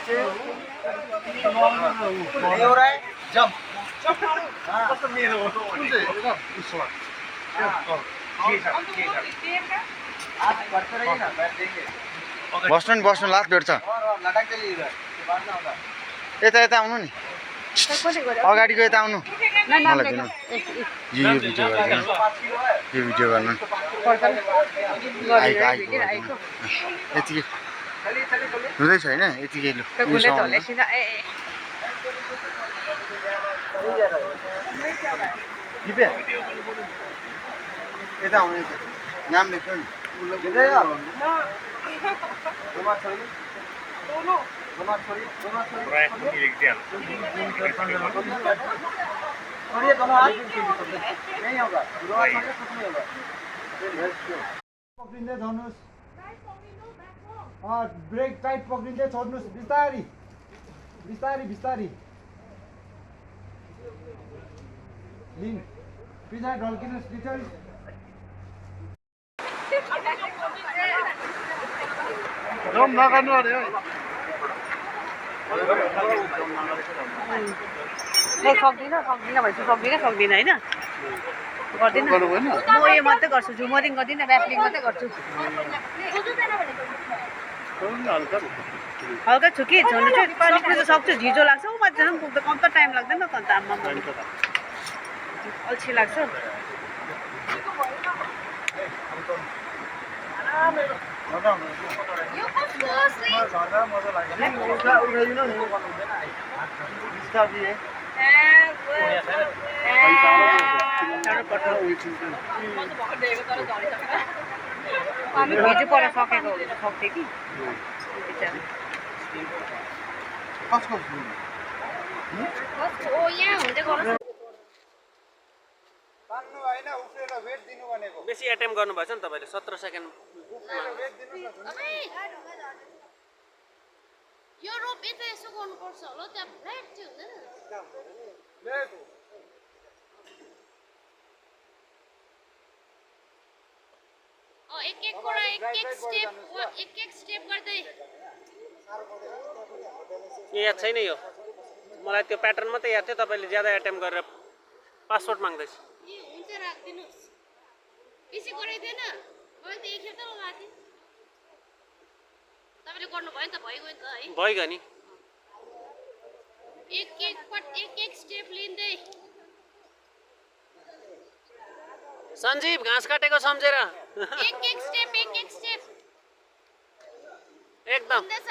नहीं हो रहा है जंप आप करते रहिए ना बैठ देंगे बस्नु लास्ट भेट्छ और लटक जाइए इधर बाद में होगा यता आउनु नि अगाडिको यता आउनु मलाई दिनु यो भिडियो गर्दैन यो भिडियो गर्नु यतिकै हुँदैछ होइन यतिकै लु यता आउनु नाम लेख्नु नि पक्रिँदै छोड्नुहोस् ब्रेक टाइट पक्रिँदै छोड्नुहोस् बिस्तारी बिस्तारी बिस्तारी लिन पछाडि ढल्किनुहोस् पछाडि जम नगर्नु अरे सक्दिनँ भनेपछि सक्दिनँ होइन गर्दिनँ म यो मात्रै गर्छु झुमरिङ गर्दिनँ ऱ्यापलिङ मात्रै गर्छु हल्का छु कि झन् चाहिँ निक्लिनु त सक्छु झिजो लाग्छ ऊ मान्छे पुग्दा कम त टाइम लाग्दैन त अन्त आम्मा अल्छी लाग्छ भिजो पर सकेको सक्थेँ कि बेसी एटेम्प गर्नुभएछ नि तपाईँले 17 सेकेन्ड यो रोप यता यसो गर्नुपर्छ होला त्यहाँ फ्ल्याट चाहिँ हुँदैन एक स्टेप गर्दै याद छैन यो मलाई त्यो प्याटर्न मात्रै याद थियो तपाईँले ज्यादा एटेम्प गरेर पासवर्ड माग्दैछ हुन्छ राख्दिनुहोस् बेसी गराइदैन मैले त एकखेप त लगाएको थिएँ तपाईँले गर्नुभयो नि त भइगयो नि त है भइगयो नि एक स्टेप लिँदै सञ्जीव घाँस काटेको सम्झेर एक स्टेप एकदम हुँदैछ